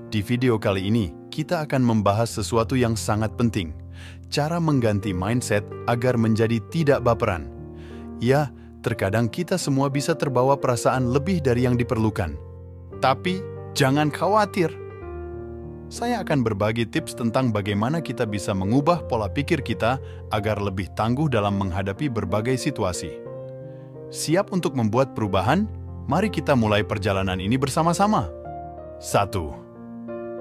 Di video kali ini, kita akan membahas sesuatu yang sangat penting. Cara mengganti mindset agar menjadi tidak baperan. Ya, terkadang kita semua bisa terbawa perasaan lebih dari yang diperlukan. Tapi, jangan khawatir. Saya akan berbagi tips tentang bagaimana kita bisa mengubah pola pikir kita agar lebih tangguh dalam menghadapi berbagai situasi. Siap untuk membuat perubahan? Mari kita mulai perjalanan ini bersama-sama. 1.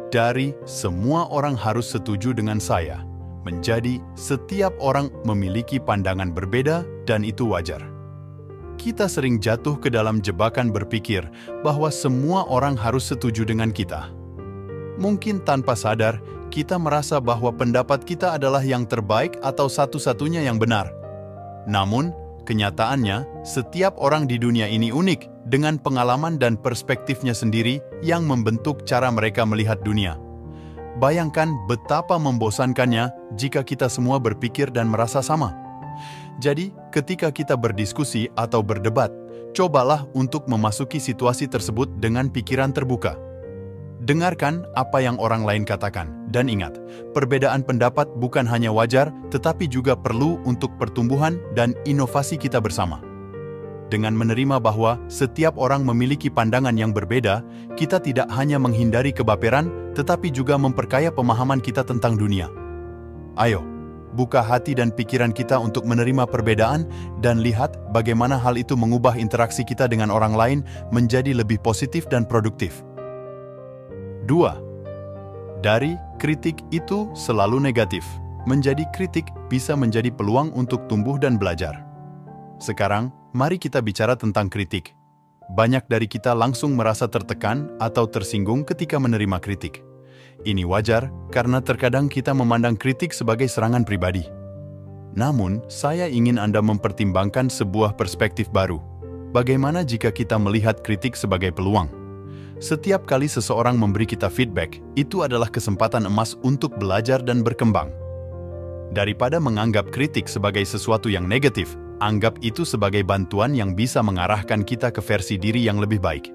Dari semua orang harus setuju dengan saya, menjadi setiap orang memiliki pandangan berbeda dan itu wajar. Kita sering jatuh ke dalam jebakan berpikir bahwa semua orang harus setuju dengan kita. Mungkin tanpa sadar, kita merasa bahwa pendapat kita adalah yang terbaik atau satu-satunya yang benar. Namun, kenyataannya, setiap orang di dunia ini unik dengan pengalaman dan perspektifnya sendiri yang membentuk cara mereka melihat dunia. Bayangkan betapa membosankannya jika kita semua berpikir dan merasa sama. Jadi, ketika kita berdiskusi atau berdebat, cobalah untuk memasuki situasi tersebut dengan pikiran terbuka. Dengarkan apa yang orang lain katakan, dan ingat, perbedaan pendapat bukan hanya wajar, tetapi juga perlu untuk pertumbuhan dan inovasi kita bersama. Dengan menerima bahwa setiap orang memiliki pandangan yang berbeda, kita tidak hanya menghindari kebaperan, tetapi juga memperkaya pemahaman kita tentang dunia. Ayo, buka hati dan pikiran kita untuk menerima perbedaan dan lihat bagaimana hal itu mengubah interaksi kita dengan orang lain menjadi lebih positif dan produktif. 2. Dari kritik itu selalu negatif. Menjadi kritik bisa menjadi peluang untuk tumbuh dan belajar. Sekarang, mari kita bicara tentang kritik. Banyak dari kita langsung merasa tertekan atau tersinggung ketika menerima kritik. Ini wajar karena terkadang kita memandang kritik sebagai serangan pribadi. Namun, saya ingin Anda mempertimbangkan sebuah perspektif baru. Bagaimana jika kita melihat kritik sebagai peluang? Setiap kali seseorang memberi kita feedback, itu adalah kesempatan emas untuk belajar dan berkembang. Daripada menganggap kritik sebagai sesuatu yang negatif, anggap itu sebagai bantuan yang bisa mengarahkan kita ke versi diri yang lebih baik.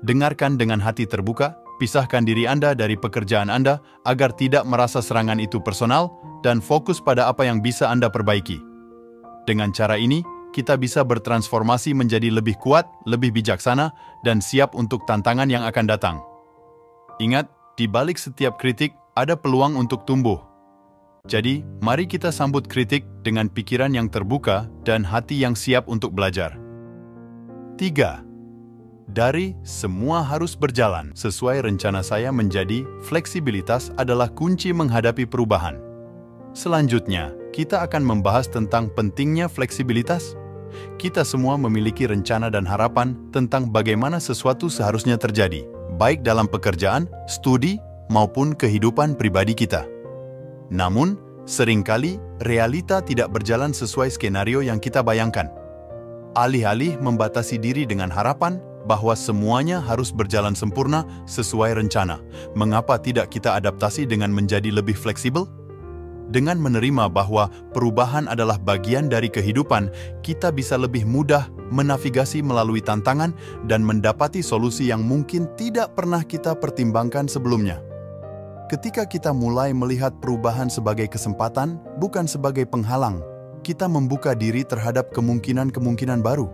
Dengarkan dengan hati terbuka, pisahkan diri Anda dari pekerjaan Anda agar tidak merasa serangan itu personal dan fokus pada apa yang bisa Anda perbaiki. Dengan cara ini, kita bisa bertransformasi menjadi lebih kuat, lebih bijaksana, dan siap untuk tantangan yang akan datang. Ingat, di balik setiap kritik ada peluang untuk tumbuh. Jadi, mari kita sambut kritik dengan pikiran yang terbuka dan hati yang siap untuk belajar. 3. Dari semua harus berjalan sesuai rencana saya menjadi fleksibilitas adalah kunci menghadapi perubahan. Selanjutnya, kita akan membahas tentang pentingnya fleksibilitas. Kita semua memiliki rencana dan harapan tentang bagaimana sesuatu seharusnya terjadi, baik dalam pekerjaan, studi, maupun kehidupan pribadi kita. Namun, seringkali realita tidak berjalan sesuai skenario yang kita bayangkan. Alih-alih membatasi diri dengan harapan bahwa semuanya harus berjalan sempurna sesuai rencana, mengapa tidak kita adaptasi dengan menjadi lebih fleksibel? Dengan menerima bahwa perubahan adalah bagian dari kehidupan, kita bisa lebih mudah menavigasi melalui tantangan dan mendapati solusi yang mungkin tidak pernah kita pertimbangkan sebelumnya. Ketika kita mulai melihat perubahan sebagai kesempatan, bukan sebagai penghalang, kita membuka diri terhadap kemungkinan-kemungkinan baru.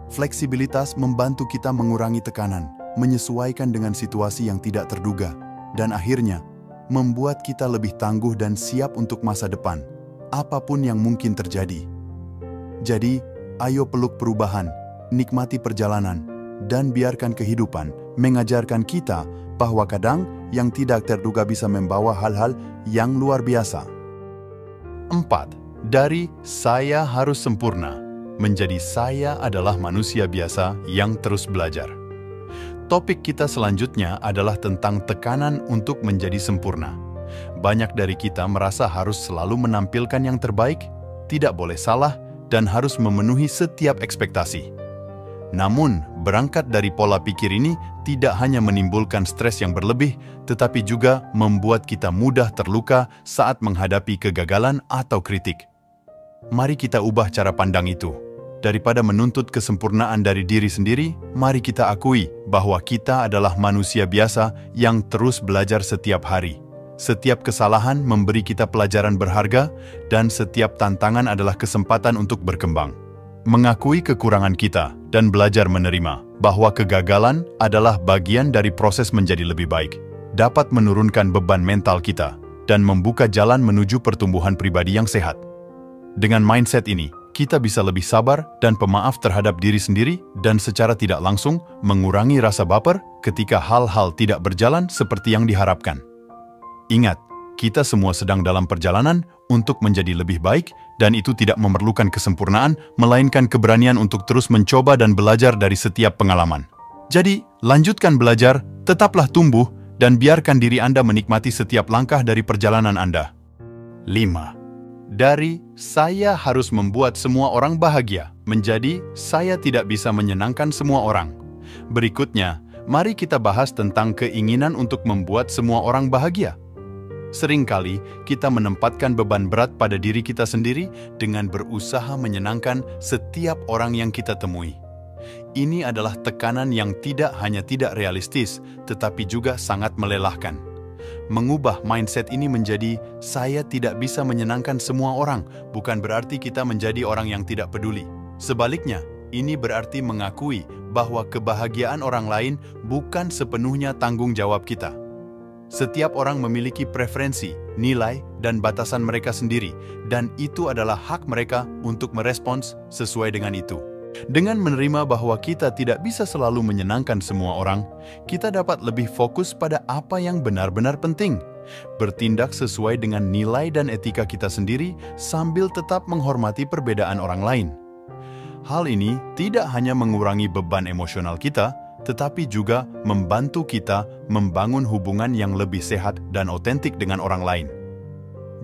Fleksibilitas membantu kita mengurangi tekanan, menyesuaikan dengan situasi yang tidak terduga, dan akhirnya, membuat kita lebih tangguh dan siap untuk masa depan, apapun yang mungkin terjadi. Jadi, ayo peluk perubahan, nikmati perjalanan, dan biarkan kehidupan mengajarkan kita bahwa kadang yang tidak terduga bisa membawa hal-hal yang luar biasa. 4. Dari saya harus sempurna, menjadi saya adalah manusia biasa yang terus belajar. Topik kita selanjutnya adalah tentang tekanan untuk menjadi sempurna. Banyak dari kita merasa harus selalu menampilkan yang terbaik, tidak boleh salah, dan harus memenuhi setiap ekspektasi. Namun, berangkat dari pola pikir ini tidak hanya menimbulkan stres yang berlebih, tetapi juga membuat kita mudah terluka saat menghadapi kegagalan atau kritik. Mari kita ubah cara pandang itu. daripada menuntut kesempurnaan dari diri sendiri, mari kita akui bahwa kita adalah manusia biasa yang terus belajar setiap hari. Setiap kesalahan memberi kita pelajaran berharga, dan setiap tantangan adalah kesempatan untuk berkembang. Mengakui kekurangan kita dan belajar menerima bahwa kegagalan adalah bagian dari proses menjadi lebih baik, dapat menurunkan beban mental kita dan membuka jalan menuju pertumbuhan pribadi yang sehat. Dengan mindset ini, kita bisa lebih sabar dan pemaaf terhadap diri sendiri dan secara tidak langsung mengurangi rasa baper ketika hal-hal tidak berjalan seperti yang diharapkan. Ingat, kita semua sedang dalam perjalanan untuk menjadi lebih baik, dan itu tidak memerlukan kesempurnaan, melainkan keberanian untuk terus mencoba dan belajar dari setiap pengalaman. Jadi, lanjutkan belajar, tetaplah tumbuh, dan biarkan diri Anda menikmati setiap langkah dari perjalanan Anda. 5. Dari saya harus membuat semua orang bahagia, menjadi saya tidak bisa menyenangkan semua orang. Berikutnya, mari kita bahas tentang keinginan untuk membuat semua orang bahagia. Seringkali kita menempatkan beban berat pada diri kita sendiri dengan berusaha menyenangkan setiap orang yang kita temui. Ini adalah tekanan yang tidak hanya tidak realistis, tetapi juga sangat melelahkan. Mengubah mindset ini menjadi saya tidak bisa menyenangkan semua orang bukan berarti kita menjadi orang yang tidak peduli. Sebaliknya, ini berarti mengakui bahwa kebahagiaan orang lain bukan sepenuhnya tanggung jawab kita. Setiap orang memiliki preferensi, nilai, dan batasan mereka sendiri, dan itu adalah hak mereka untuk merespons sesuai dengan itu. Dengan menerima bahwa kita tidak bisa selalu menyenangkan semua orang, kita dapat lebih fokus pada apa yang benar-benar penting, bertindak sesuai dengan nilai dan etika kita sendiri sambil tetap menghormati perbedaan orang lain. Hal ini tidak hanya mengurangi beban emosional kita, tetapi juga membantu kita membangun hubungan yang lebih sehat dan otentik dengan orang lain.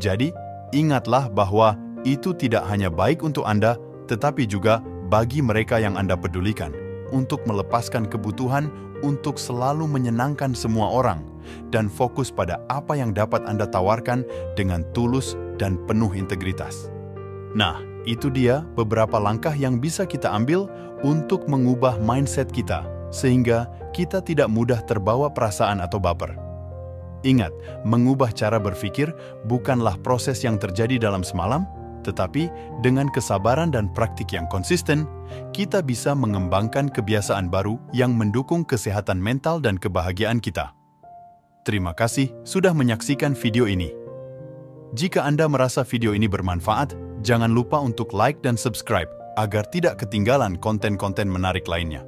Jadi, ingatlah bahwa itu tidak hanya baik untuk Anda, tetapi juga bagi mereka yang Anda pedulikan, untuk melepaskan kebutuhan untuk selalu menyenangkan semua orang, dan fokus pada apa yang dapat Anda tawarkan dengan tulus dan penuh integritas. Nah, itu dia beberapa langkah yang bisa kita ambil untuk mengubah mindset kita, sehingga kita tidak mudah terbawa perasaan atau baper. Ingat, mengubah cara berpikir bukanlah proses yang terjadi dalam semalam, tetapi dengan kesabaran dan praktik yang konsisten, kita bisa mengembangkan kebiasaan baru yang mendukung kesehatan mental dan kebahagiaan kita. Terima kasih sudah menyaksikan video ini. Jika Anda merasa video ini bermanfaat, jangan lupa untuk like dan subscribe agar tidak ketinggalan konten-konten menarik lainnya.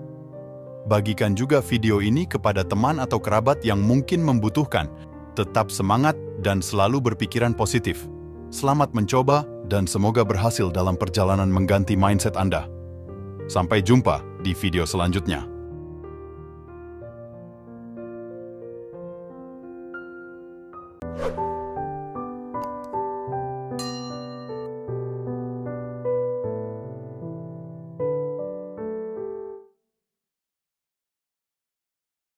Bagikan juga video ini kepada teman atau kerabat yang mungkin membutuhkan. Tetap semangat dan selalu berpikiran positif. Selamat mencoba dan semoga berhasil dalam perjalanan mengganti mindset Anda. Sampai jumpa di video selanjutnya.